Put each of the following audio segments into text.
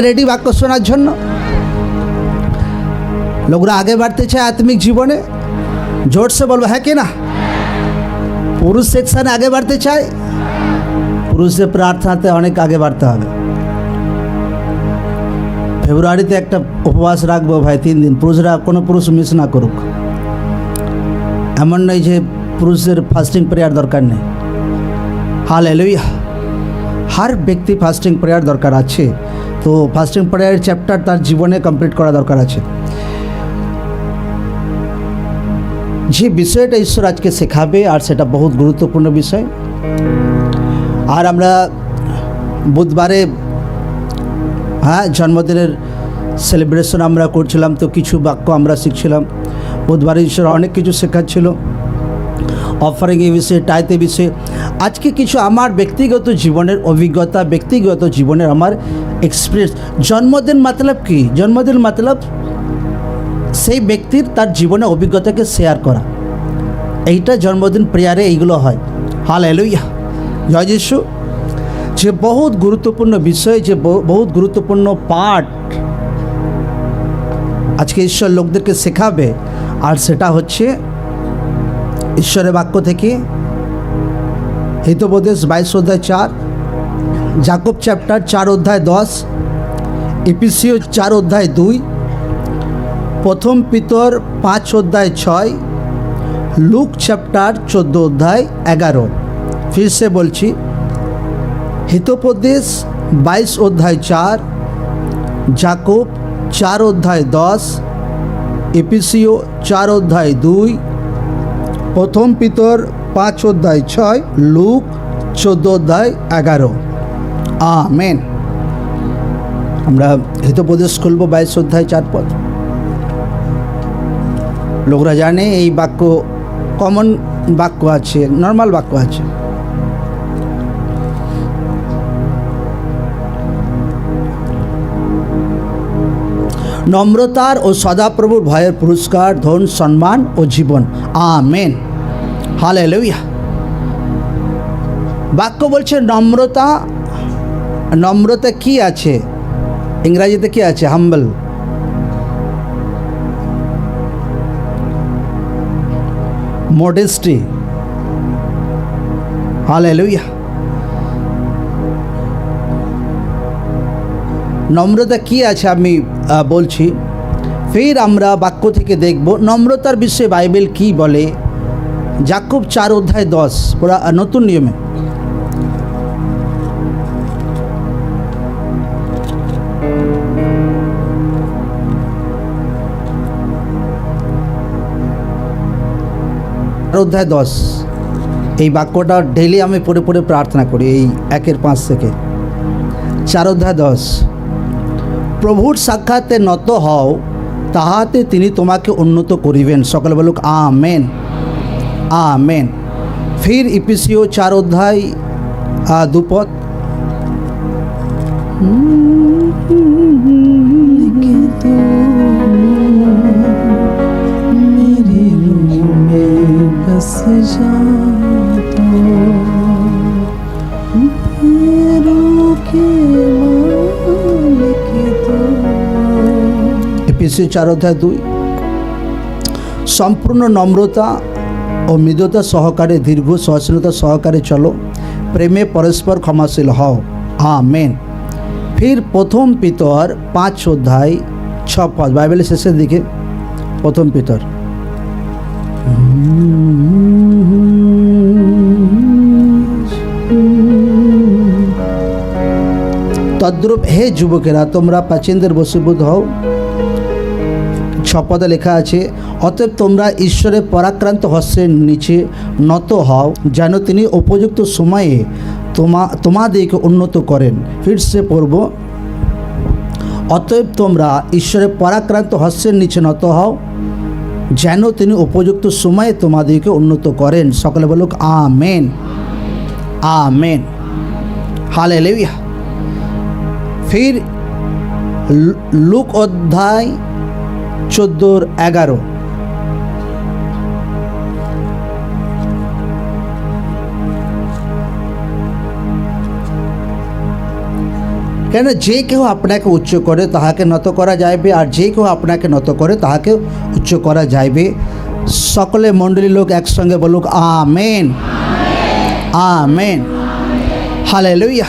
Ready বাক্য শোনার জন্য? লোকরা আগে বাড়তে চায় আত্মিক জীবনে, জোরসে বলবো হ্যাঁ কি না? পুরুষ সেকশনে আগে বাড়তে চায়, পুরুষদের প্রার্থনাতে অনেক আগে বাড়তে হবে। ফেব্রুয়ারিতে একটা উপবাস রাখবো ভাই 3 দিন, পুরুষরা কোনো পুরুষ মিস না করুক। এমন নয় যে পুরুষদের ফাস্টিং প্রেয়ার দরকার নেই। হালেলুয়া, हर ব্যক্তি ফাস্টিং প্রেয়ার দরকার আছে। তো ফাস্টিং প্রেয়ার চ্যাপ্টার তার জীবনে কমপ্লিট করা দরকার আছে। যে বিষয়টা ঈশ্বর আজকে শেখাবে আর সেটা বহুত গুরুত্বপূর্ণ বিষয়। আর আমরা বুধবারে জন্মদিনের সেলিব্রেশন আমরা করছিলাম, তো কিছু বাক্য আমরা শিখছিলাম। বুধবারে ঈশ্বর অনেক কিছু শেখাচ্ছিল, অফারিং এই বিষয়ে, টাইতে বিষয়ে। আজকে কিছু আমার ব্যক্তিগত জীবনের অভিজ্ঞতা, ব্যক্তিগত জীবনের আমার এক্সপিরিয়েন্স। জন্মদিন মতলব কি? জন্মদিন মতলব সেই ব্যক্তির তার জীবনের অভিজ্ঞতাকে শেয়ার করা। এইটা জন্মদিন প্রেয়ারে এইগুলো হয়। হালেলুয়া, জয় যিশু। যে বহুত গুরুত্বপূর্ণ বিষয়, যে বহুত গুরুত্বপূর্ণ পাঠ আজকে ঈশ্বর লোকদেরকে শেখাবে, আর সেটা হচ্ছে ঈশ্বরের বাক্য থেকে হিতোপদেশ 22 অধ্যায় 4, যাকব চ্যাপ্টার 4 অধ্যায় 10, এফেসীয় 4 অধ্যায় 2, প্রথম পিতর 5 অধ্যায় 6, লুক চ্যাপ্টার 14 অধ্যায় 11। फिर से বলছি, হিতোপদেশ 22 অধ্যায় 4, যাকব 4 অধ্যায় 10, এফেসীয় 4 অধ্যায় 2, প্রথম পিতর 5 অধ্যায় 6, লুক 14 অধ্যায় 11। আমেন। আমরা হিতোপদেশ খুলব 22 অধ্যায় 4 পদ। লোকরা জানে এই বাক্য কমন বাক্য আছে, নর্মাল বাক্য আছে। নম্রতার ও সদাপ্রভুর ভয়ের পুরস্কার, ধন, সম্মান ও জীবন। আমেন। হালেলুয়া। বাক্য বলছে নম্রতা। নম্রতা কি আছে? ইংরাজিতে কি আছে? হাম্বল। মডেস্টি। হালেলুয়া। নম্রতা কি আছে আমি বলছি, ফের আমরা বাক্য থেকে দেখব নম্রতার বিষয়ে বাইবেল কি বলে। যাকব 4 অধ্যায় 10, পুরা নতুন নিয়মে। অধ্যায় 10, এই বাক্যটা ডেইলি আমি পড়ে পড়ে প্রার্থনা করি, এই 1-5 থেকে 4 অধ্যায় 10। প্রভুর সাক্ষাতে নত হও, তাহাতে তিনি তোমাকে উন্নত করিবেন। সকলে বলুক আমেন, আমেন। ফির এফেসীয় 4 অধ্যায় 2 পদ। এফেসীয় 4 অধ্যায় 2। সম্পূর্ণ নম্রতা ও মৃদুতা সহকারে, দীর্ঘ সহনশীলতা সহকারে চলো, প্রেমে পরস্পর ক্ষমাশীল হও। আমেন। ফির প্রথম পিতর 5 অধ্যায় 6 পদ, বাইবেলের শেষের দিকে। প্রথম পিতর। তদ্রূপ হে যুবকেরা, তোমরা প্রাচীনদের বশীভূত হও। 6 পদে লেখা আছে, অতএব তোমরা ঈশ্বরের পরাক্রান্ত হস্তের নিচে নত হও, যেন তিনি উপযুক্ত সময়ে তোমাদেরকে উন্নত করেন। ফিরসে পড়ব, অতএব তোমরা ঈশ্বরের পরাক্রান্ত হস্তের নিচে নত হও, যেন তিনি উপযুক্ত সময়ে তোমাদেরকে উন্নত করেন। সকলে বলুক আমেন, আমেন। হালেলুয়া। ফির লুক অধ্যায় 14-11। কেন যে কেউ আপনাকে উচ্চ করে তাহাকে নত করা যাইবে, আর যে কেউ আপনাকে নত করে তাহাকে উচ্চ করা যাইবে। সকলে মণ্ডলী লোক একসঙ্গে বলুক আমেন, আমেন, হালেলুয়া।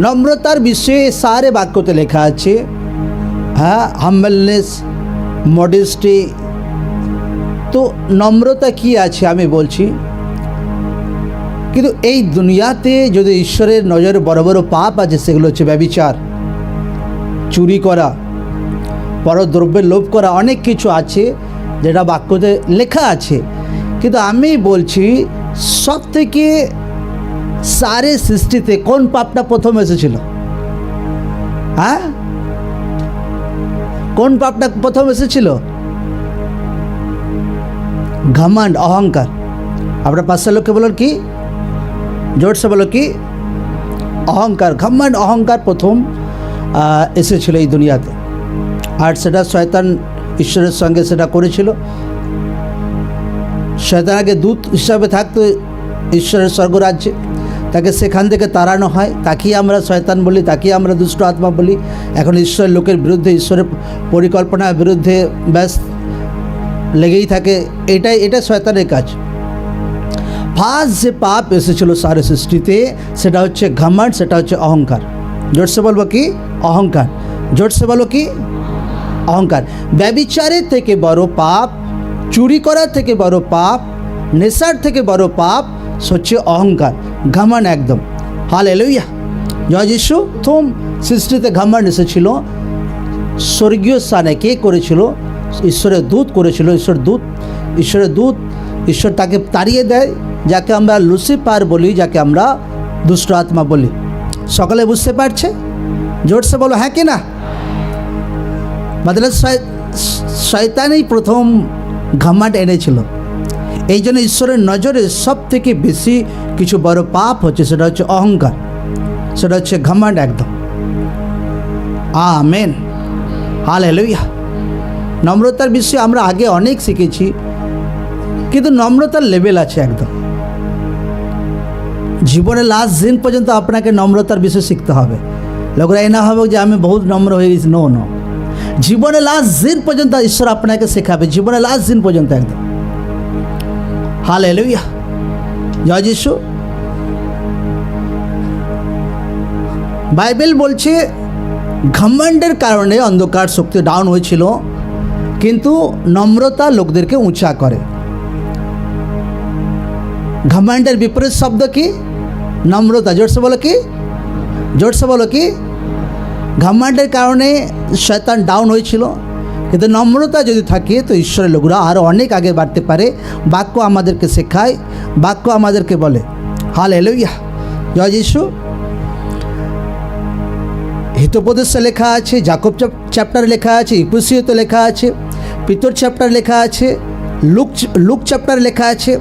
নম্রতার বিষয়ে সারে বাক্যতে লেখা আছে, হ্যাঁ, হাম্বলনেস, মডেস্টি। তো নম্রতা কি আছে আমি বলছি, কিন্তু এই দুনিয়াতে যদি ঈশ্বরের নজরে বড় বড় পাপ আছে, সেগুলো হচ্ছে ব্যভিচার, চুরি করা, পরদ্রব্যের লোভ করা, অনেক কিছু আছে যেটা বাক্যতে লেখা আছে। কিন্তু আমি বলছি সব থেকে সারে সৃষ্টিতে কোন পাপটা প্রথম এসেছিল? হ্যাঁ, কোন পাপটা প্রথম এসেছিল? ঘমণ্ড, অহংকার। আপনার পাশের লোককে বলুন কি, জোরসে বলো কি, অহংকার। ঘমণ্ড, অহংকার প্রথম এসেছিল এই দুনিয়াতে, আর সেটা শয়তান ঈশ্বরের সঙ্গে সেটা করেছিল। শয়তান আগে দূত হিসাবে থাকতো ঈশ্বরের স্বর্গরাজ্যে, তাকে সেখান থেকে তাড়ানো হয়, তাকেই আমরা শয়তান বলি, তাকেই আমরা দুষ্ট আত্মা বলি। এখন ঈশ্বরের লোকের বিরুদ্ধে, ঈশ্বরের পরিকল্পনার বিরুদ্ধে ব্যাস লেগেই থাকে। এটা শয়তানের কাজ। ফার্স্ট যে পাপ এসেছিল সারে সৃষ্টিতে সেটা হচ্ছে ঘমণ্ড, সেটা হচ্ছে অহংকার। জোরসে বলবো কি, অহংকার। জোরসে বলো কি, অহংকার। ব্যভিচারের থেকে বড় পাপ, চুরি করার থেকে বড় পাপ, নেশার থেকে বড় পাপ হচ্ছে অহংকার, ঘমণ্ড একদম। হালেলুয়া, জয় যিশু। প্রথম সৃষ্টিতে ঘমণ্ড এসেছিল স্বর্গীয় স্থানে। কে করেছিল? ঈশ্বরের দূত করেছিল। ঈশ্বরের দূত, ঈশ্বর তাকে তাড়িয়ে দেয়, যাকে আমরা লুসিফার বলি, যাকে আমরা দুষ্ট আত্মা বলি। সকলে বুঝতে পারছে? জোরসে বলো হ্যাঁ কি না? মতলব শয়তানই প্রথম ঘমণ্ড এনেছিল। এই জন্য ঈশ্বরের নজরে সব থেকে বেশি কিছু বড় পাপ হচ্ছে, সেটা হচ্ছে অহংকার, সেটা হচ্ছে ঘমণ্ড একদম। Amen, hallelujah. নম্রতার বিষয়ে আমরা আগে অনেক শিখেছি, কিন্তু নম্রতার লেভেল আছে একদম। জীবনে লাস্ট দিন পর্যন্ত আপনাকে নম্রতার বিষয় শিখতে হবে। লোকরা এই না হবে যে আমি বহুত নম্র হয়ে গেছি, নো নো। জীবনে লাস্ট দিন পর্যন্ত ঈশ্বর আপনাকে শেখাবে, জীবনে লাস্ট দিন পর্যন্ত একদম। হালেলুয়া, জয় যিশু। বাইবেল বলছে ঘমণ্ডের কারণে অন্ধকার শক্তি ডাউন হয়েছিল, কিন্তু নম্রতা লোকদেরকে উঁচা করে। ঘমণ্ডের বিপরীত শব্দ কি? নম্রতা। জোরসে বলো কি, জোরসে বলো কি। ঘমণ্ডের কারণে শয়তান ডাউন হয়েছিল, কিন্তু নম্রতা যদি থাকে তো ঈশ্বরের লোকরা আরও অনেক আগে বাড়তে পারে। বাক্য আমাদেরকে শেখায়, বাক্য আমাদেরকে বলে। হালেলুয়া, জয় যিশু। হিতোপদেশে লেখা আছে, যাকব চ্যাপ্টারে লেখা আছে, ইফুসীয়তে লেখা আছে, পিতর চ্যাপ্টার লেখা আছে, লুক চ্যাপ্টার লেখা আছে,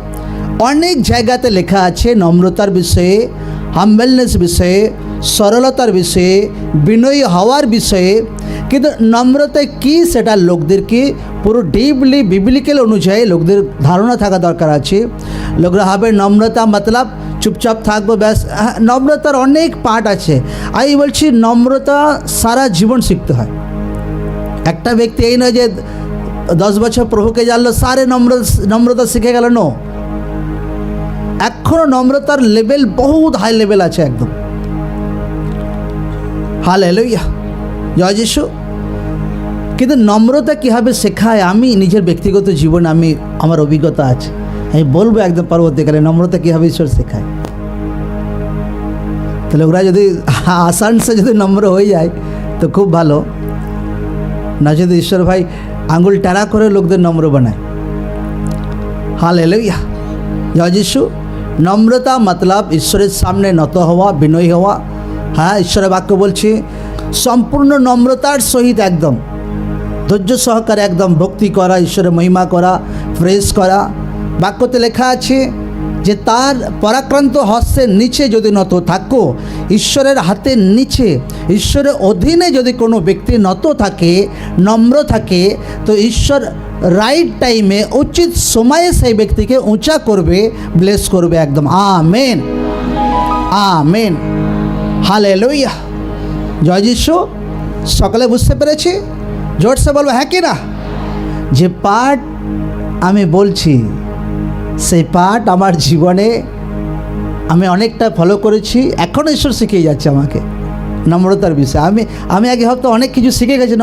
অনেক জায়গাতে লেখা আছে নম্রতার বিষয়ে, হাম্বলনেস বিষয়ে, সরলতার বিষয়ে, বিনয়ী হওয়ার বিষয়ে। কিন্তু নম্রতা কি সেটা লোকদেরকে পুরো ডিপলি বিবলিক্যাল অনুযায়ী লোকদের ধারণা থাকা দরকার আছে। লোকরা হবে নম্রতা মতলব চুপচাপ থাকবো ব্যাস। নম্রতার অনেক পার্ট আছে। আমি বলছি নম্রতা সারা জীবন শিখতে হয়। একটা ব্যক্তি এই নয় যে 10 বছর প্রভুকে জানলো সারে নম্রতা শিখে গেল, নো। এখনও নম্রতার লেভেল বহুত হাই লেভেল আছে একদম। হালেলুয়া, জয় যিশু। কিন্তু নম্রতা কীভাবে শেখায়, আমি নিজের ব্যক্তিগত জীবন আমার অভিজ্ঞতা আছে, আমি বলবো একদম পরবর্তীকালে নম্রতা কীভাবে ঈশ্বর শেখায়। তাহলে ওরা যদি আসানসে যদি নম্র হয়ে যায় তো খুব ভালো, না যদি ঈশ্বর ভাই আঙুল টানা করে লোকদের নম্র বানায়। হালেলুয়া, জয় যিশু। নম্রতা মতলব ঈশ্বরের সামনে নত হওয়া, বিনয়ী হওয়া। হ্যাঁ, ঈশ্বরের বাক্য বলছে সম্পূর্ণ নম্রতার সহিত একদম ধৈর্য সহকারে একদম ভক্তি করা, ঈশ্বরের মহিমা করা, প্রেজ করা। বাক্যতে লেখা আছে যে তার পরাক্রান্ত হস্তের নিচে যদি নত থাকো, ঈশ্বরের হাতের নিচে, ঈশ্বরের অধীনে যদি কোনো ব্যক্তি নত থাকে, নম্র থাকে, তো ঈশ্বর রাইট টাইমে উচিত সময়ে সেই ব্যক্তিকে উঁচা করবে, ব্লেস করবে একদম। আমেন, আমেন, হালেলুয়া, জয় যিশু। সকলে বুঝতে পেরেছি? জোরসে বলবো হ্যাঁ কি না? যে পাঠ আমি বলছি সেই পাঠ আমার জীবনে আমি অনেকটা ফলো করেছি, এখনও ঈশ্বর শিখিয়ে যাচ্ছে আমাকে নম্রতার বিষয়ে। আমি আগে হয়তো অনেক কিছু শিখে গেছি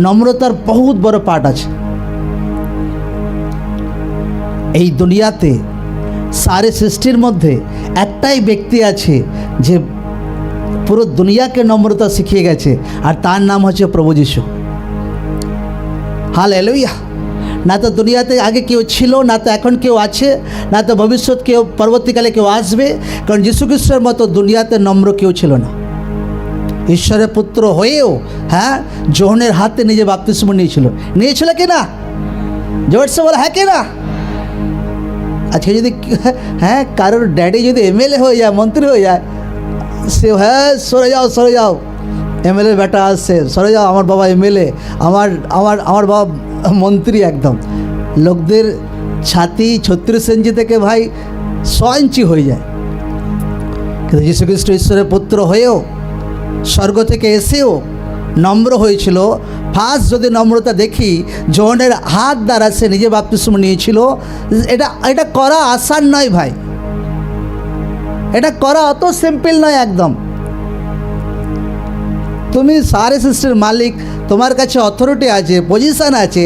নম্রতার বহুত বড় পাঠ আছে। এই দুনিয়াতে সারে সৃষ্টির মধ্যে একটাই ব্যক্তি আছে যে পুরো দুনিয়াকে নম্রতা শিখিয়ে গেছে, আর তার নাম হচ্ছে প্রভু যীশু। হালেলুয়া। না তো দুনিয়াতে আগে কেউ ছিল, না তো এখন কেউ আছে, না তো ভবিষ্যৎ কেউ পরবর্তীকালে কেউ আসবে, কারণ যীশু খ্রিস্টের মতো দুনিয়াতে নম্র কেউ ছিল না। ঈশ্বরের পুত্র হয়েও যোহনের হাতে নিজে বাপ্তিস্ম নিয়েছিল কি না? জোরসে বলে হ্যাঁ কি না? আজকে যদি কারোর ড্যাডি যদি এমএলএ হয়ে যায়, মন্ত্রী হয়ে যায়, সে সরে যাও এমএলএ বেটা আসছে, সরে যাও, আমার বাবা এমএলএ, আমার বাবা মন্ত্রী। একদম লোকদের ছাতি 36 ইঞ্চি থেকে 100 ইঞ্চি হয়ে যায়। কিন্তু যীশু খ্রিস্ট ঈশ্বরের পুত্র হয়েও স্বর্গ থেকে এসেও নম্র হয়েছিল। ফার্স্ট যদি নম্রতা দেখি, যোহনের হাত দ্বারা সে নিজে বাপ্তিস্ম নিয়েছিল। এটা করা আসান নয় ভাই, এটা করা অত সিম্পল নয় একদম। তুমি সারে সৃষ্টির মালিক, তোমার কাছে অথরিটি আছে, পজিশন আছে,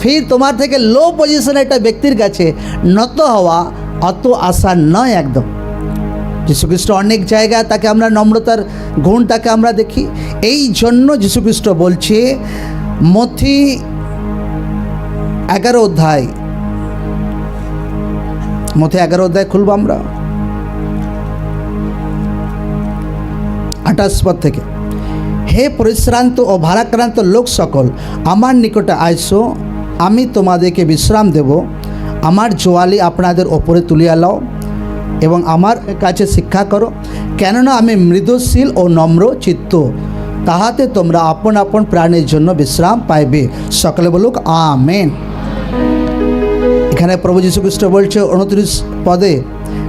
ফির তোমার থেকে লো পজিশনে একটা ব্যক্তির কাছে নত হওয়া অত আসান নয় একদম। যীশুখ্রিস্ট অনেক জায়গায় তাকে আমরা নম্রতার গুণটাকে আমরা দেখি। এই জন্য যীশুখ্রিস্ট বলছে মথি 11 অধ্যায়, মথি 11 অধ্যায় খুলব আমরা 28 পদ থেকে। হে পরিশ্রান্ত ও ভারাক্রান্ত লোক সকল, আমার নিকটে আইসো, আমি তোমাদেরকে বিশ্রাম দেব। আমার জোয়ালি আপনাদের ওপরে তুলিয়া লও এবং আমার কাছে শিক্ষা করো, কেননা আমি মৃদুশীল ও নম্র চিত্ত, তাহাতে তোমরা আপন আপন প্রাণের জন্য বিশ্রাম পাইবে। সকলে বলুক আমেন। এখানে প্রভু যীশু খ্রিস্ট বলছে 29 পদে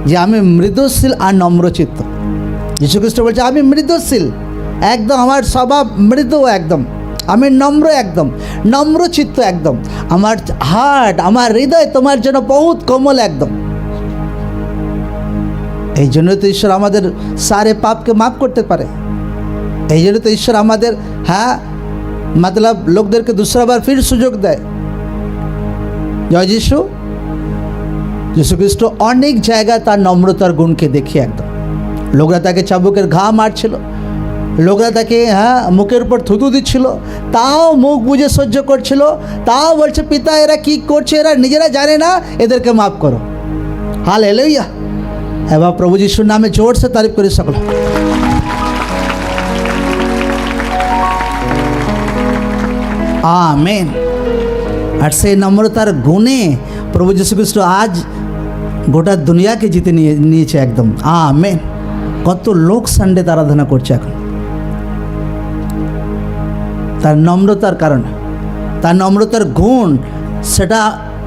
যে আমি মৃদুশীল আর নম্র চিত্ত। যীশু খ্রিস্ট বলছে আমি মৃদুশীল, একদম আমার স্বভাব মৃদু, একদম আমি নম্র, একদম নম্র চিত্ত, একদম আমার হার্ট, আমার হৃদয় তোমার জন্য বহুত কোমল একদম। এই জন্য তো ঈশ্বর আমাদের সারে পাপকে মাফ করতে পারে। এই জন্য তো ঈশ্বর আমাদের মতলব লোকদেরকে দুসরাবার ফির সুযোগ দেয়। জয় যিশু। যীশু খ্রিস্ট অনেক জায়গায় তার নম্রতার গুণকে দেখি একদম। লোকরা তাকে চাবুকের ঘা মারছিল, লোকরা তাকে মুখের উপর থুতু দিচ্ছিল, তাও মুখ বুঝে সহ্য করছিল, তাও বলছে পিতা এরা কি করছে, এরা নিজেরা জানে না, এদেরকে মাফ করো। হালেলুয়া। এবার প্রভু যিশুর নামে জোরসে তারিফ করি সকল। আমেন। আর সেই নম্রতার গুণে প্রভু যীশু খ্রিস্ট আজ গোটা দুনিয়াকে জিতে নিয়েছে একদম। আমেন। কত লোক সানডেতে আরাধনা করছে এখন তার নম্রতার কারণে, তার নম্রতার গুণ, সেটা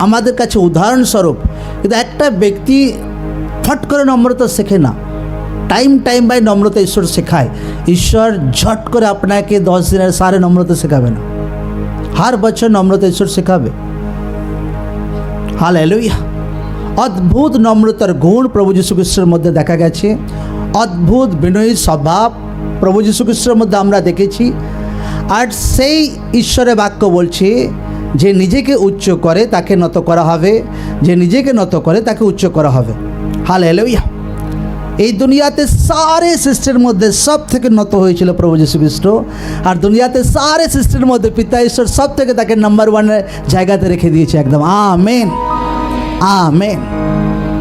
আমাদের কাছে উদাহরণস্বরূপ। কিন্তু একটা ব্যক্তি ফট করে নম্রতা শেখে না, টাইম বাই নম্রতা ঈশ্বর শেখায়। ঈশ্বর ঝট করে আপনাকে 10 দিনের সারে নম্রতা শেখাবে না, हर बच्चों নম্রতা ঈশ্বর শেখাবে। হালেলুয়া। অদ্ভুত নম্রতার গুণ প্রভু যীশু খ্রিস্টের মধ্যে দেখা গেছে, অদ্ভুত বিনয়ী স্বভাব প্রভু যীশু খ্রিস্টের মধ্যে আমরা দেখেছি। আর সেই ঈশ্বরের বাক্য বলছে যে নিজেকে উচ্চ করে তাকে নত করা হবে, যে নিজেকে নত করে তাকে উচ্চ করা হবে। হালেলুয়া। এই দুনিয়াতে সারে সৃষ্টির মধ্যে সব থেকে নত হয়েছিল প্রভু যীশু খ্রিস্ট, আর দুনিয়াতে সারে সৃষ্টির মধ্যে পিতা ঈশ্বর সব থেকে তাকে নাম্বার 1 জায়গাতে রেখে দিয়েছে একদম। Amen, amen,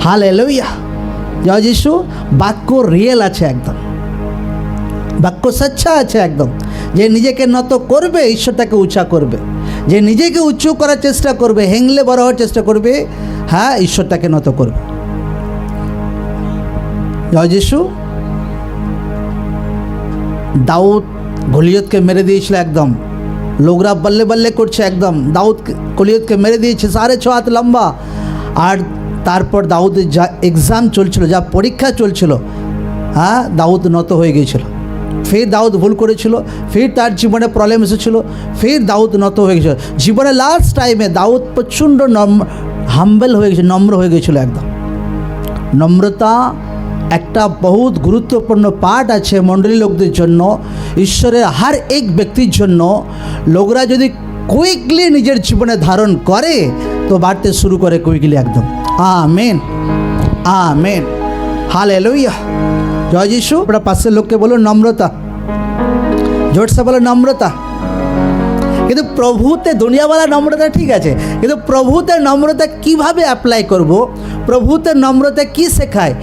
hallelujah. জয় যিশু। বাক্য রিয়েল আছে একদম, বাক্য সচ্চা আছে একদম। যে নিজেকে নত করবে ঈশ্বর তাকে উঁচা করবে, যে নিজেকে উঁচু করার চেষ্টা করবে, হেংলে বড় হওয়ার চেষ্টা করবে, ঈশ্বর তাকে নত করবে। জয় যিশু। দাউদ গলিয়তকে মেরে দিয়েছিল একদম, লোকরা বল্লে বল্লে করছে একদম। দাউদ গলিয়তকে মেরে দিয়েছে 6.5 হাত লম্বা। আর তারপর দাউদের যা এক্সাম চলছিল, যা পরীক্ষা চলছিল, হ্যাঁ, দাউদ নত হয়ে গিয়েছিল। ফের দাউদ ভুল করেছিল, ফের তার জীবনে প্রবলেম এসেছিল, ফের দাউদ নত হয়ে গেছিল। জীবনে লাস্ট টাইমে দাউদ প্রচণ্ড হাম্বেল হয়ে গেছে, নম্র হয়ে গেছিল একদম। নম্রতা একটা বহুত গুরুত্বপূর্ণ পার্ট আছে মণ্ডলী লোকদের জন্য, ঈশ্বরের হার এক ব্যক্তির জন্য। লোকরা যদি কুইকলি নিজের জীবনে ধারণ করে তো বাড়তে শুরু করে কুইকলি একদম। আমেন, আমেন, হালেলুয়া, জয় যিশু। আপনার পাশের লোককে বলুন নম্রতা, জোরসে বলো নম্রতা। কিন্তু প্রভুতে দুনিয়াওয়ালা নম্রতা ঠিক আছে, কিন্তু প্রভুতে নম্রতা কিভাবে অ্যাপ্লাই করব, প্রভুতে নম্রতা কি শেখায়?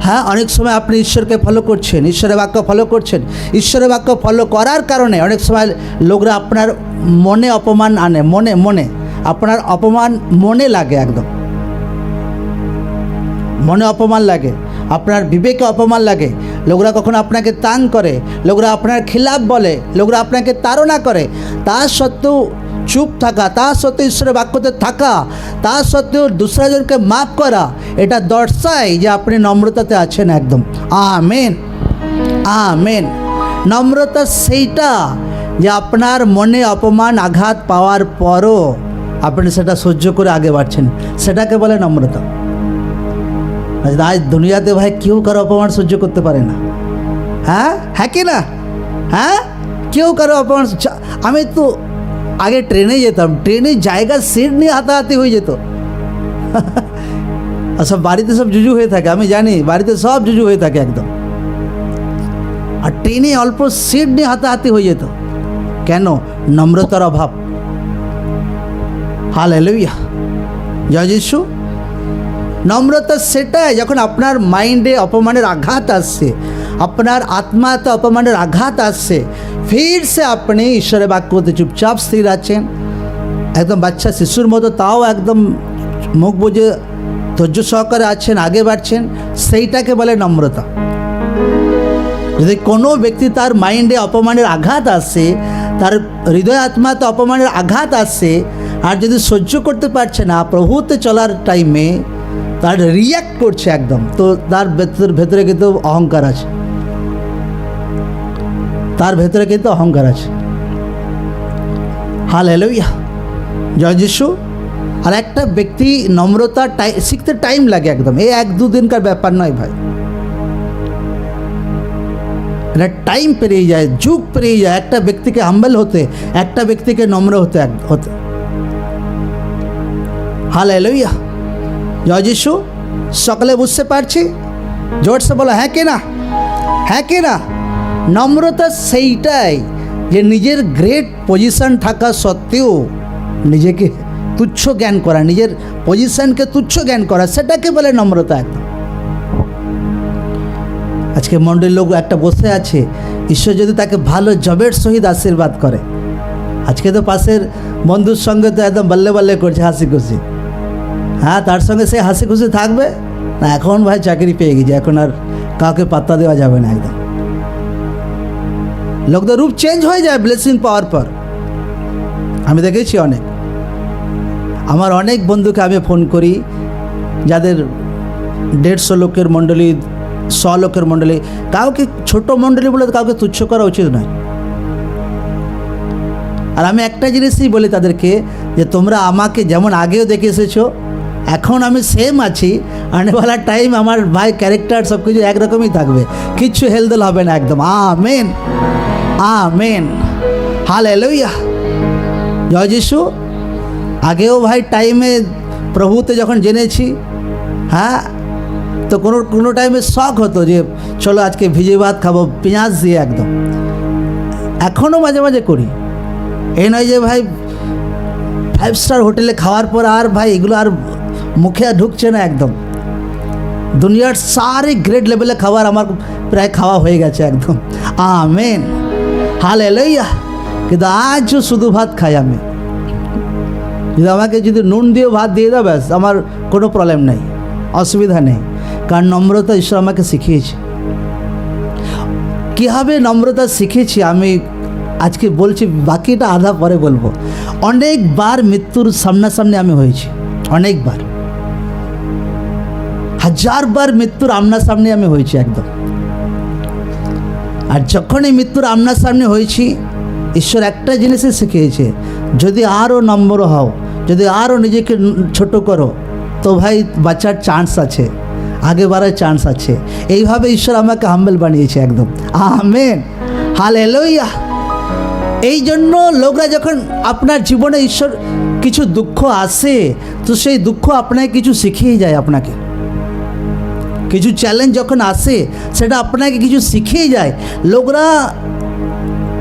হ্যাঁ, অনেক সময় আপনি ঈশ্বরকে ফলো করছেন, ঈশ্বরের বাক্য ফলো করছেন, ঈশ্বরের বাক্য ফলো করার কারণে অনেক সময় লোকরা আপনার মনে অপমান আনে, মনে আপনার অপমান মনে লাগে, একদম মনে অপমান লাগে, আপনার বিবেকে অপমান লাগে। লোকরা কখনো আপনাকে তাং করে, লোকরা আপনার খিলাফ বলে, লোকরা আপনাকে তাড়না করে। তা সত্ত্বেও চুপ থাকা, তা সত্ত্বেও ঈশ্বরের বাক্যতে থাকা, তা সত্ত্বেও দুসরাজনকে মাফ করা, এটা দর্শায় যে আপনি নম্রতাতে আছেন একদম। Amen, amen. নম্রতা সেইটা যে আপনার মনে অপমান আঘাত পাওয়ার পরও আপনি সেটা সহ্য করে আগে বাড়ছেন, সেটাকে বলে নম্রতা। আজ দুনিয়াতে ভাই কেউ কারো অপমান সহ্য করতে পারে না। হ্যাঁ, হ্যাঁ কি না? হ্যাঁ, কেউ কারো অপমান। আমি তো আগে ট্রেনে যেতাম, ট্রেনে জায়গা সিট নিয়ে হাতাহাতি হয়ে যেত। আর সব বাড়িতে সব জুজু হয়ে থাকে, আমি জানি বাড়িতে সব জুজু হয়ে থাকে একদম। আর ট্রেনে অল্প সিট নিয়ে হাতাহাতি হয়ে যেত। কেন? নম্রতার অভাব। হালেলুয়া, জয় যিশু। নম্রতা সেটাই যখন আপনার মাইন্ডে অপমানের আঘাত আসছে, আপনার আত্মাতে অপমানের আঘাত আসছে, ফির সে আপনি ঈশ্বরের বাক্যতে চুপচাপ স্থির আছেন, একদম বাচ্চা শিশুর মতো, তাও একদম মুখ বুজে ধৈর্য সহকারে আছেন, আগে বাড়ছেন, সেইটাকে বলে নম্রতা। যদি কোনো ব্যক্তি তার মাইন্ডে অপমানের আঘাত আসছে, তার হৃদয় আত্মাতে অপমানের আঘাত আসছে, আর যদি সহ্য করতে পারছে না, প্রভুতে চলার টাইমে তার রিয়্যাক্ট করছে একদম, তো তার ভেতরে কিন্তু অহংকার আছে, তার ভেতরে কিন্তু অহংকার আছে। হালেলুয়া, জয় যিশু। আর একটা ব্যক্তি নম্রতা শিখতে টাইম লাগে একদম, এই 1-2 দিনকার ব্যাপার নয় ভাই, এটা টাইম পেরিয়ে যায়, যুগ পেরিয়ে যায় একটা ব্যক্তিকে হাম্বল হতে, একটা ব্যক্তিকে নম্র হতে। হালেলুয়া, জয় যিশু। সকলে বুঝতে পারছি? জোরসে বলো হ্যাঁ কি না, হ্যাঁ কি না? নম্রতা সেইটাই যে নিজের গ্রেট পজিশন থাকা সত্ত্বেও নিজেকে তুচ্ছ জ্ঞান করা, নিজের পজিশনকে তুচ্ছ জ্ঞান করা, সেটাকে বলে নম্রতা একদম। আজকে মণ্ডলীর লোক একটা বসে আছে, ঈশ্বর যদি তাকে ভালো জবের সহিত আশীর্বাদ করে, আজকে তো পাশের বন্ধুর সঙ্গে তো একদম বল্লে বল্লে করছে, হাসি খুশি। হ্যাঁ, তার সঙ্গে সে হাসি খুশি থাকবে না? এখন ভাই চাকরি পেয়ে গেছে, এখন আর কাউকে পাত্তা দেওয়া যাবে না একদম। লোকদের রূপ চেঞ্জ হয়ে যায় ব্লেসিং পাওয়ার পর। আমি দেখেছি অনেক, আমার অনেক বন্ধুকে আমি ফোন করি যাদের 150 লোকের মণ্ডলী, 100 লোকের মণ্ডলী, কাউকে ছোট মণ্ডলী বলে কাউকে তুচ্ছ করা উচিত নয়। আর আমি একটা জিনিসই বলি তাদেরকে, যে তোমরা আমাকে যেমন আগেও দেখে এসেছো, এখন আমি সেম আছি, আনেওয়ালা টাইম আমার ভাই ক্যারেক্টার সব কিছু একরকমই থাকবে, কিচ্ছু হেলদোল হবে না একদম। আমেন, আমেন, হালেলুয়া, জয় যিশু। আগেও ভাই টাইমে প্রভুতে যখন জেনেছি, হ্যাঁ, তো কোনো টাইমে শখ হতো যে চলো আজকে ভিজে ভাত খাবো পেঁয়াজ দিয়ে একদম। এখনও মাঝে মাঝে করি, এই নয় যে ভাই 5 স্টার হোটেলে খাওয়ার পর আর ভাই এগুলো আর মুখে আর ঢুকছে না একদম। দুনিয়ার সারে গ্রেড লেভেলে খাবার আমার প্রায় খাওয়া হয়ে গেছে একদম। Amen, hallelujah. কিন্তু আজও শুধু ভাত খাই আমি, যদি আমাকে যদি নুন দিয়ে ভাত দিয়ে দাও ব্যাস, আমার কোনো প্রবলেম নেই, অসুবিধা নেই। কারণ নম্রতা ঈশ্বর আমাকে শিখিয়েছে। কীভাবে নম্রতা শিখেছি আমি আজকে বলছি, বাকিটা আধা পরে বলবো। অনেকবার মৃত্যুর সামনাসামনি আমি হয়েছি, অনেকবার, 1000 বার মৃত্যুর আমনাসামনি আমি হয়েছি একদম। আর যখনই মৃত্যুর আমনাসামনি হয়েছি, ঈশ্বর একটা জিনিসই শিখিয়েছে, যদি আরও নম্র হও, যদি আরও নিজেকে ছোট করো, তো ভাই বাঁচার চান্স আছে, আগে বাড়ার চান্স আছে। এইভাবে ঈশ্বর আমাকে হাম্বল বানিয়েছে একদম। Amen, hallelujah. এই জন্য লোকরা যখন আপনার জীবনে ঈশ্বর কিছু দুঃখ আসে, তো সেই দুঃখ আপনাকে কিছু শিখিয়ে যায়। আপনাকে কিছু চ্যালেঞ্জ যখন আসে, সেটা আপনাকে কিছু শিখিয়ে যায়। লোকরা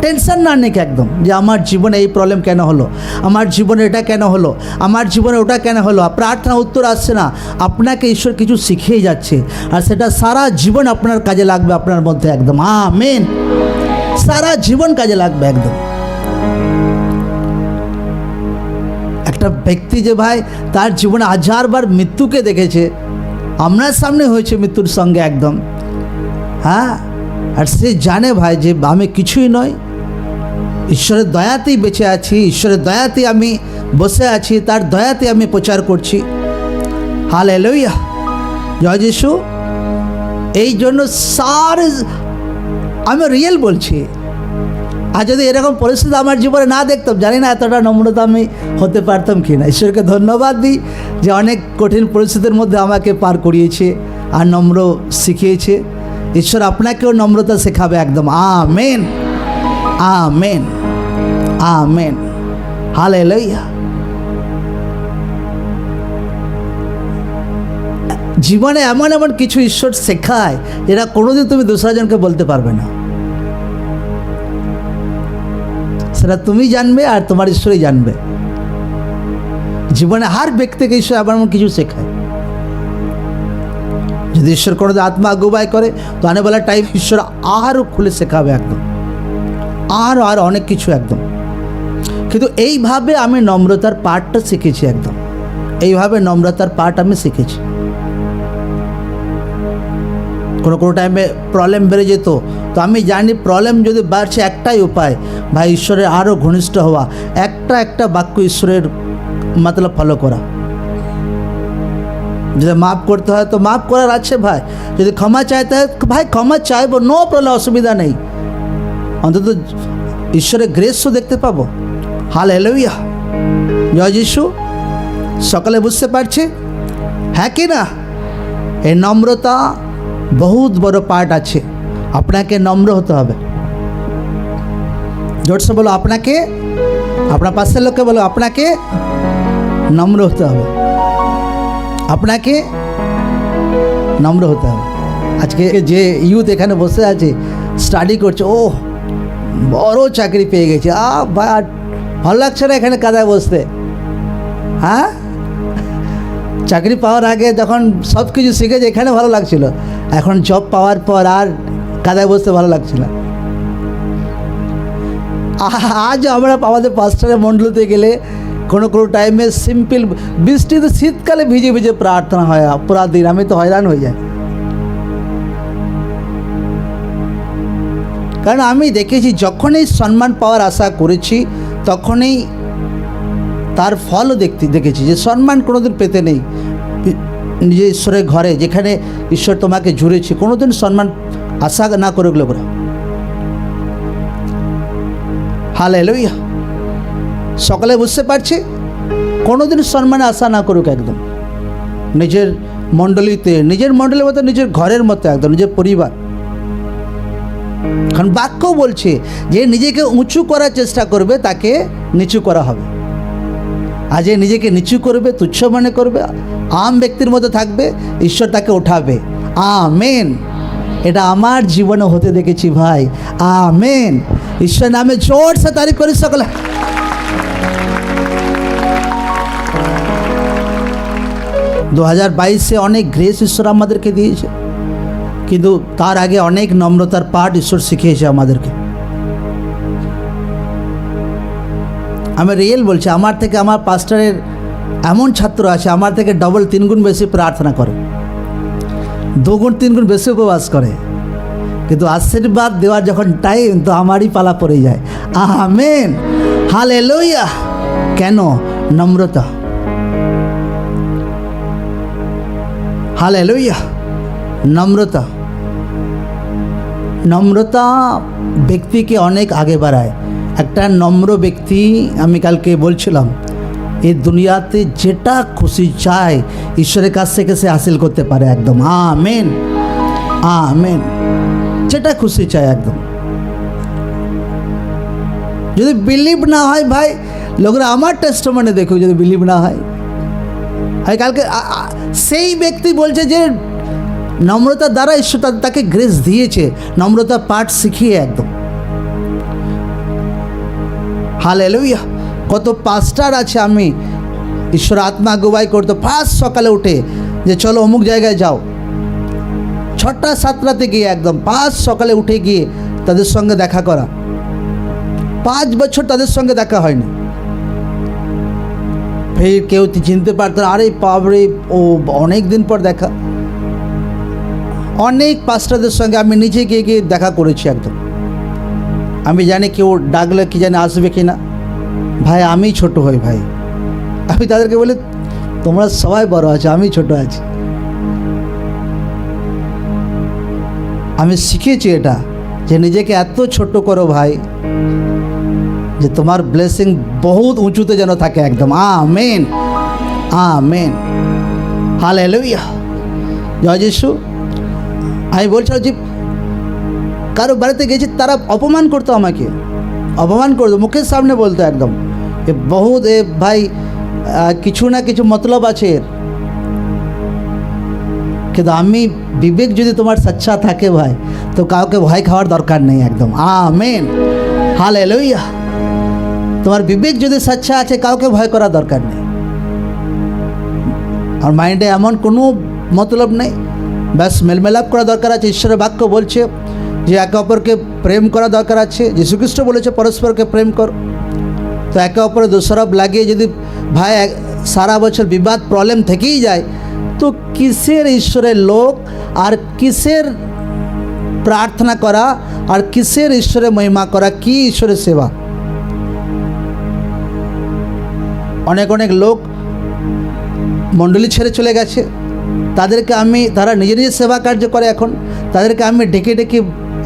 টেনশন না নিক একদম, যে আমার জীবনে এই প্রবলেম কেন হলো, আমার জীবনে এটা কেন হলো, আমার জীবনে ওটা কেন হলো, প্রার্থনা উত্তর আসছে না। আপনাকে ঈশ্বর কিছু শিখিয়ে যাচ্ছে, আর সেটা সারা জীবন আপনার কাজে লাগবে, আপনার মধ্যে একদম। আমেন, সারা জীবন কাজে লাগবে একদম। একটা ব্যক্তি যে ভাই তার জীবনে 1000 বার মৃত্যুকে দেখেছে, আপনার সামনে হয়েছে মৃত্যুর সঙ্গে একদম, হ্যাঁ, আর সে জানে ভাই যে আমি কিছুই নয়, ঈশ্বরের দয়াতেই বেঁচে আছি, ঈশ্বরের দয়াতেই আমি বসে আছি, তার দয়াতে আমি প্রচার করছি। হালেলুয়া, জয় যিশু। এই জন্য আমি রিয়েল বলছি, আর যদি এরকম পরিস্থিতি আমার জীবনে না দেখতাম, জানি না এতটা নম্রতা আমি হতে পারতাম কি না। ঈশ্বরকে ধন্যবাদ দিই যে অনেক কঠিন পরিস্থিতির মধ্যে আমাকে পার করিয়েছে আর নম্র শিখিয়েছে। ঈশ্বর আপনাকেও নম্রতা শেখাবে একদম। Amen, amen, amen, hallelujah. জীবনে এমন এমন কিছু ঈশ্বর শেখায় যেটা কোনোদিন তুমি দূসরা জনকে বলতে পারবে না, সেটা তুমি জানবে আর তোমার ঈশ্বরই জানবে। জীবনে হার ব্যক্তিকে ঈশ্বর এমন এমন কিছু শেখায়। যদি ঈশ্বর কোনোদিন আত্মা আগুবাই করে, তো আনে বলা টাইম ঈশ্বর আরও খুলে শেখাবে একদম, আরও অনেক কিছু একদম। কিন্তু এইভাবে আমি নম্রতার পাঠটা শিখেছি একদম, এইভাবে নম্রতার পাঠ আমি শিখেছি। কোনো কোনো টাইমে প্রবলেম বেড়ে যেত, তো আমি জানি প্রবলেম যদি বাড়ছে, একটাই উপায় ভাই, ঈশ্বরের আরও ঘনিষ্ঠ হওয়া, একটা বাক্য ঈশ্বরের মতলব ফলো করা। যদি মাফ করতে হয় তো মাফ করার আছে ভাই, যদি ক্ষমা চাইতে হয় ভাই ক্ষমা চাইবো, নো প্রবলেম, অসুবিধা নেই, অন্তত ঈশ্বরের গ্রেসও দেখতে পাবো। হালেলুয়া, জয় যিশু। সকালে বুঝতে পারছে, হ্যাঁ কি না? এই নম্রতা বহুত বড় পার্ট আছে। আপনাকে নম্র হতে হবে। জোরসে বলো, আপনাকে, আপনার পাশের লোককে বলো, আপনাকে নম্র হতে হবে, আপনাকে নম্র হতে হবে। আজকে যে ইউথ এখানে বসে আছে, স্টাডি করছে, ও বড় চাকরি পেয়ে গেছে, ভাই আর ভালো লাগছে না এখানে কাদায় বসতে। হ্যাঁ, চাকরি পাওয়ার আগে যখন সব কিছু শিখেছে এখানে ভালো লাগছিল, এখন জব পাওয়ার পর আর কাদায় বসতে ভালো লাগছে না। আজ আমরা আমাদের পাস্টারের মণ্ডলীতে গেলে কোনো কোনো টাইমে সিম্পল বৃষ্টিতে শীতকালে ভিজে ভিজে প্রার্থনা হয় পুরা দিন, আমি তো হয়রান হয়ে যাই। কারণ আমি দেখেছি যখনই সম্মান পাওয়ার আশা করেছি, তখনই তার ফলও দেখেছি যে সম্মান কোনোদিন পেতে নেই। নিজের ঈশ্বরের ঘরে যেখানে ঈশ্বর তোমাকে জুড়েছে, কোনোদিন সম্মান আশা না করে লোকরা। হালেলুয়া, সকালে বুঝতে পারছি, কোনোদিন সম্মানে আশা না করুক একদম। নিজের মণ্ডলীতে, নিজের মণ্ডলীর মতো, নিজের ঘরের মতো একদম, নিজের পরিবার। কারণ বাক্য বলছে যে নিজেকে উঁচু করার চেষ্টা করবে তাকে নিচু করা হবে, আর যে নিজেকে নিচু করবে, তুচ্ছ মনে করবে, আম ব্যক্তির মধ্যে থাকবে, ঈশ্বর তাকে ওঠাবে। আমেন। এটা আমার জীবনে হতে দেখেছি ভাই। আমেন। ঈশ্বর নামে জোরসে তারিফ করি সকলে। দু 2022 অনেক গ্রেস ঈশ্বর আমাদেরকে দিয়েছে, কিন্তু তার আগে অনেক নম্রতার পাঠ ঈশ্বর শিখিয়েছে আমাদেরকে। আমি রিয়েল বলছি, আমার থেকে আমার পাস্টারের এমন ছাত্র আছে, আমার থেকে ডবল 3 গুণ বেশি প্রার্থনা করে, 2 গুণ 3 গুণ বেশি উপবাস করে, কিন্তু আশীর্বাদ দেওয়ার যখন টাইম, তো আমারই পালা পড়ে যায়। Amen, hallelujah. কেন? নম্রতা। হালেলুয়া, নম্রতা। নম্রতা ব্যক্তিকে অনেক আগে বাড়ায়। একটা নম্র ব্যক্তি, আমি কালকে বলছিলাম, এই দুনিয়াতে যেটা খুশি চায় ঈশ্বরের কাছ থেকে সে হাসিল করতে পারে। একদম আমেন, আমেন। যেটা খুশি চায় একদম। যদি বিলিভ না হয় ভাই, লোকরা আমার টেস্টিমনি দেখুক, যদি বিলিভ না হয়। ভাই কালকে সেই ব্যক্তি বলছে যে নম্রতার দ্বারা ঈশ্বর তাকে গ্রেস দিয়েছে, নম্রতা পাঠ শিখিয়ে একদম। হালেলুয়া। কত পাস্টার আছে, আমি ঈশ্বর আত্মা আগুয়াই করতো, ফার্স্ট সকালে উঠে যে চলো অমুক জায়গায় যাও, 6টা 7টাতে গিয়ে একদম ফার্স্ট সকালে উঠে গিয়ে তাদের সঙ্গে দেখা করা। 5 বছর তাদের সঙ্গে দেখা হয়নি। ফের কেউ চিনতে পারতো না, আরে বাবরে ও অনেক দিন পর দেখা। অনেক পাস্টারদের সঙ্গে আমি নিজে গিয়ে গিয়ে দেখা করেছি একদম। আমি জানি কেউ ডাকলে কি জানি আসবে কি না। ভাই আমি ছোট হই ভাই, আমি তাদেরকে বলি তোমরা সবাই বড় আছো, আমি ছোট আছি। আমি শিখেছি এটা, যে নিজেকে এত ছোট করো ভাই, যে তোমার ব্লেসিং বহুত উঁচুতে যেন থাকে একদম। আমেন, আমেন, হালেলুয়া, জয় যিশু। আমি বলছিলাম যে কারো বাড়িতে গেছি, তারা অপমান করতো আমাকে, অপমান করতো, মুখের সামনে বলতো একদম এ বহুত এ ভাই কিছু না কিছু মতলব আছে এর। কিন্তু আমি বিবেক যদি তোমার সচ্চা থাকে ভাই, তো কাউকে ভয় খাওয়ার দরকার নেই একদম। Amen, hallelujah. তোমার বিবেক যদি সচ্চা আছে, কাউকে ভয় করার দরকার নেই। আর মাইন্ডে এমন কোনো মতলব নেই, ব্যাস মেলমেলাপ করা দরকার আছে। ঈশ্বরের বাক্য বলছে যে একে অপরকে প্রেম করা দরকার আছে। যীশুখ্রিস্ট বলেছে পরস্পরকে প্রেম কর। তো একে অপরে দোষারোপ লাগিয়ে যদি ভাই সারা বছর বিবাদ প্রবলেম থেকেই যায়, তো কিসের ঈশ্বরের লোক, আর কিসের প্রার্থনা করা, আর কিসের ঈশ্বরের মহিমা করা, কি ঈশ্বরের সেবা। অনেক অনেক লোক মণ্ডলী ছেড়ে চলে গেছে, তাদেরকে আমি, তারা নিজে নিজে সেবা কার্য করে, এখন তাদেরকে আমি ডেকে ডেকে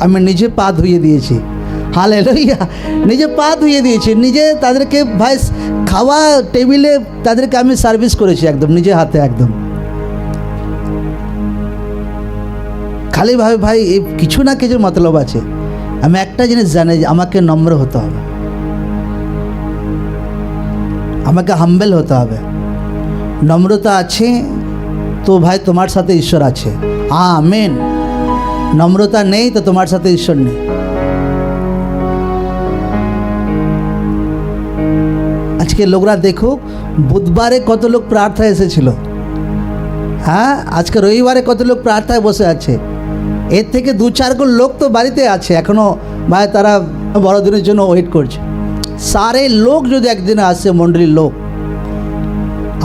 আমি নিজে পা ধুয়ে দিয়েছি। হালেলুয়া, নিজে পা ধুয়ে দিয়েছি, নিজে তাদেরকে ভাই খাওয়া টেবিলে তাদেরকে আমি সার্ভিস করেছি একদম নিজে হাতে একদম। খালি ভাবে ভাই এই কিছু না কিছু মতলব আছে। আমি একটা জিনিস জানি, যে আমাকে নম্র হতে হবে, আমাকে হাম্বেল হতে হবে। নম্রতা আছে তো ভাই তোমার সাথে ঈশ্বর আছে। আমেন। নম্রতা নেই তো তোমার সাথে ঈশ্বর নেই। আজকে লোকরা দেখুক, বুধবারে কত লোক প্রার্থনায় এসেছিল, হ্যাঁ, আজকে রবিবারে কত লোক প্রার্থনায় বসে আছে। এর থেকে 2-4 গুণ লোক তো বাড়িতে আছে এখনও, ভাই তারা বড়দিনের জন্য ওয়েট করছে। সারে লোক যদি একদিনে আসে, মণ্ডলীর লোক,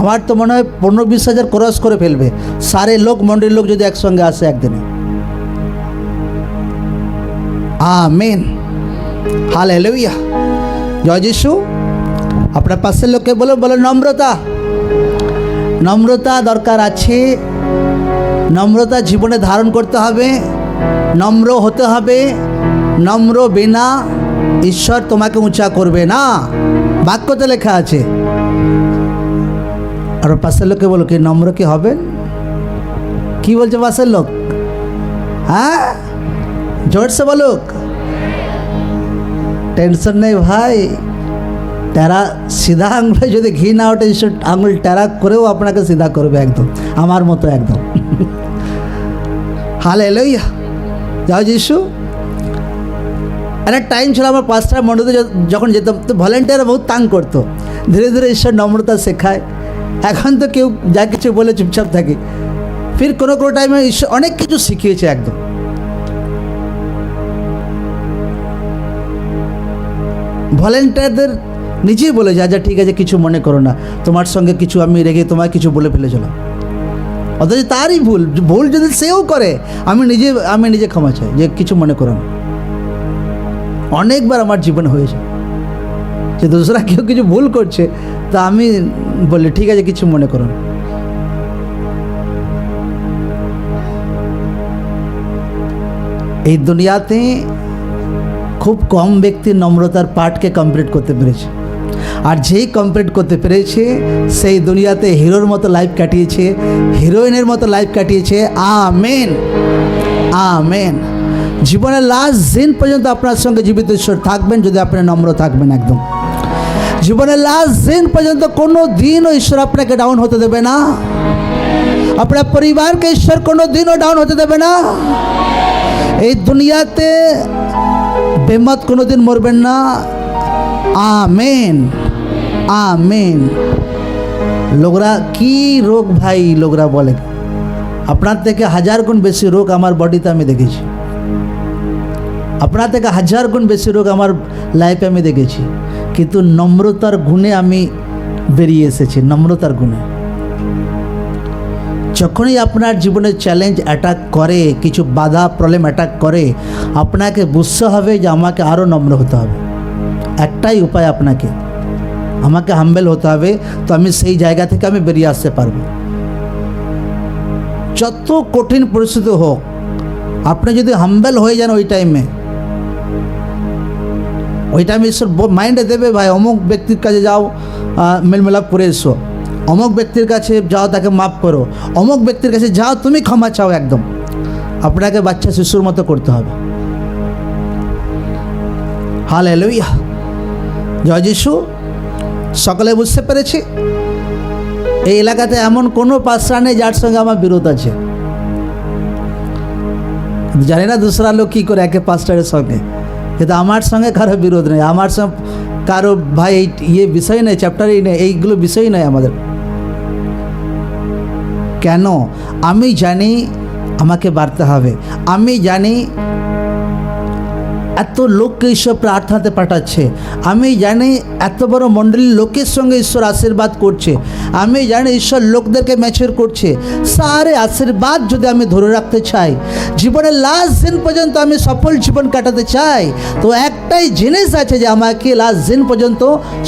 আমার তো মনে হয় 15-20 হাজার ক্রস করে ফেলবে। সারে লোক, মণ্ডলীর লোক যদি একসঙ্গে আসে একদিনে। আমেন, হালেলুয়া, জয় যিশু। আপনার পাশের লোককে বলো নম্রতা, নম্রতা দরকার আছে। নম্রতা জীবনে ধারণ করতে হবে, নম্র হতে হবে। নম্র বিনা ঈশ্বর তোমাকে উঁচা করবে না, বাক্যতে লেখা আছে। আর পাশের লোককে বলো কি নম্র কি হবেন? কি বলছে পাশের লোক? হ্যাঁ, জোরসে বলুক। টেনশন নেই ভাই, টেরা সিধা আঙুলে যদি ঘি না ওঠে, ঈশ্বর আঙুল টেরা করেও আপনাকে সিধা করবে একদম, আমার মতো একদম। হালেলুয়া, জয় যিশু। একটা টাইম ছিল আমার পাঁচটা মণ্ডলীতে যখন যেতাম, তো ভলেন্টিয়ার বহুত তাং করতো। ধীরে ধীরে ঈশ্বর নম্রতা শেখায়। এখন তো কেউ যা কিছু বলে চুপচাপ থাকে। ফির কোনো কোনো টাইমে ঈশ্বর অনেক কিছু শিখিয়েছে একদম। ভলেন্টিয়ারদের নিজেই বলে যে আচ্ছা ঠিক আছে, কিছু মনে করো না, তোমার সঙ্গে কিছু আমি রেগে তোমায় কিছু বলে ফেলেছিলাম। অথচ তারই ভুল যদি সেও করে, আমি নিজে ক্ষমা চাই যে কিছু মনে করো না। অনেকবার আমার জীবনে হয়েছে যে দোসরা কেউ কিছু ভুল করছে, তা আমি বলি ঠিক আছে, কিছু মনে করো না। এই দুনিয়াতে খুব কম ব্যক্তি নম্রতার পাঠকে কমপ্লিট করতে পেরেছে, আর যেই কমপ্লিট করতে পেরেছে সেই দুনিয়াতে হিরোর মতো লাইফ কাটিয়েছে, হিরোইনের মতো লাইফ কাটিয়েছে। Amen, amen. জীবনের লাস্ট দিন পর্যন্ত আপনার সঙ্গে জীবিত ঈশ্বর থাকবেন যদি আপনি নম্র থাকবেন। একদম জীবনের লাস্ট দিন পর্যন্ত কোনো দিনও ঈশ্বর আপনাকে ডাউন হতে দেবে না, আপনার পরিবারকে ঈশ্বর কোনো দিনও ডাউন হতে দেবে না। এই দুনিয়াতে বেমত কোনো দিন মরবেন না। Amen, amen. লোকরা কি রোগ ভাই, লোকরা বলে আপনার থেকে 1000 গুণ বেশি রোগ আমার বডিতে আমি দেখেছি, আপনার থেকে 1000 গুণ বেশি রোগ আমার লাইফে আমি দেখেছি, কিন্তু নম্রতার গুণে আমি বেরিয়ে এসেছি, নম্রতার গুণে। যখনই আপনার জীবনে চ্যালেঞ্জ অ্যাটাক করে, কিছু বাধা প্রবলেম অ্যাটাক করে, আপনাকে বুঝতে হবে যে আমাকে আরও নম্র হতে হবে। একটাই উপায়, আপনাকে আমাকে হাম্বেল হতে হবে, তো আমি সেই জায়গা থেকে আমি বেরিয়ে আসতে পারবো। যত কঠিন পরিস্থিতি হোক, আপনি যদি হাম্বেল হয়ে যান ওই টাইমে ঈশ্বর মাইন্ডে দেবে, ভাই অমুক ব্যক্তির কাছে যাও, মেলমেলাপ করে এসো, অমুক ব্যক্তির কাছে যাও, তাকে মাফ করো, অমুক ব্যক্তির কাছে যাও, তুমি ক্ষমা চাও। একদম আপনাকে বাচ্চা শিশুর মতো করতে হবে। হালেলুয়া, জয় যিশু। সকলে বুঝতে পেরেছি? এই এলাকাতে এমন কোনো পাস্টার নেই যার সঙ্গে আমার বিরোধ আছে। জানি না দুসরা লোক কী করে একে পাস্টারের সঙ্গে, কিন্তু আমার সঙ্গে কারো বিরোধ নেই, আমার সঙ্গে কারো ভাই এই বিষয় নেই, চ্যাপ্টারই নেই, এইগুলো বিষয় নয় আমাদের। কেন? আমি জানি আমাকে বাড়তে হবে, আমি জানি এত লোককে ঈশ্বর প্রার্থনাতে পাঠাচ্ছে, আমি জানি এত বড় মণ্ডলীর লোকের সঙ্গে ঈশ্বর আশীর্বাদ করছে, আমি জানি ঈশ্বর লোকদেরকে ম্যাচিওর করছে। সারে আশীর্বাদ যদি আমি ধরে রাখতে চাই, জীবনের লাস্ট দিন পর্যন্ত আমি সফল জীবন কাটাতে চাই, তো একটাই জিনিস আছে যে আমাকে লাস্ট দিন পর্যন্ত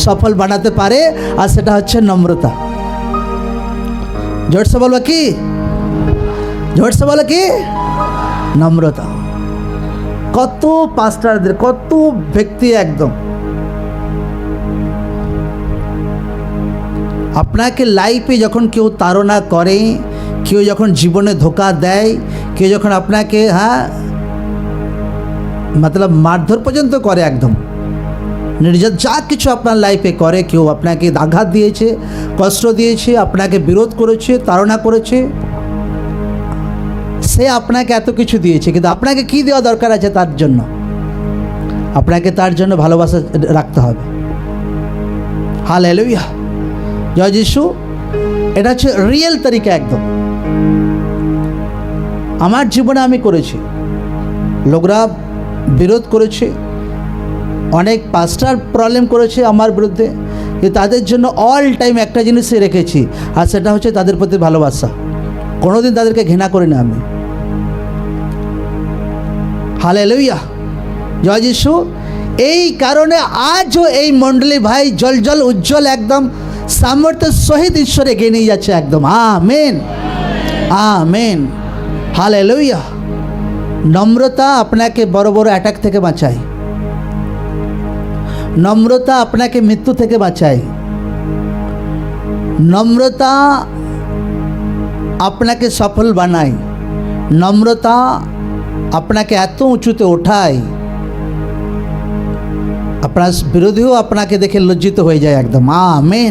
সফল বানাতে পারে, আর সেটা হচ্ছে নম্রতা। জোরসে বলো কি? জোরসে বলো কি? নম্রতা। কত পাস্টারদের, কত ব্যক্তি একদম আপনাকে লাইফে যখন কেউ তাড়না করে, কেউ যখন জীবনে ধোকা দেয়, কেউ যখন আপনাকে মতলব মারধর পর্যন্ত করে, একদম নির্যাতন যা কিছু আপনার লাইফে করে, কেউ আপনাকে আঘাত দিয়েছে, কষ্ট দিয়েছে, আপনাকে বিরোধ করেছে, তাড়না করেছে, সে আপনাকে এত কিছু দিয়েছে, কিন্তু আপনাকে কি দেওয়া দরকার আছে তার জন্য? আপনাকে তার জন্য ভালোবাসা রাখতে হবে। হালেলুয়া, জয় যিশু। এটা হচ্ছে রিয়েল তরিকা। একদম আমার জীবনে আমি করেছি, লোকরা বিরোধ করেছে, অনেক পাস্টার প্রবলেম করেছে আমার বিরুদ্ধে, কিন্তু তাদের জন্য অল টাইম একটা জিনিসই রেখেছি, আর সেটা হচ্ছে তাদের প্রতি ভালোবাসা। কোনোদিন তাদেরকে ঘৃণা করি না আমি। হালেলুয়া, জয় যিশু। এই কারণে আজও এই মণ্ডলী ভাই জল উজ্জ্বল একদম সামর্থ্যের সহিত ঈশ্বর এগিয়ে নিয়ে যাচ্ছে। একদম আমেন, আমেন, হালেলুয়া। নম্রতা আপনাকে বড় বড় অ্যাটাক থেকে বাঁচায়, নম্রতা আপনাকে মৃত্যু থেকে বাঁচায়, নম্রতা আপনাকে সফল বানায়, নম্রতা আপনাকে এত উঁচুতে ওঠায়, আপনার বিরোধীও আপনাকে দেখে লজ্জিত হয়ে যায়। একদম আমেন।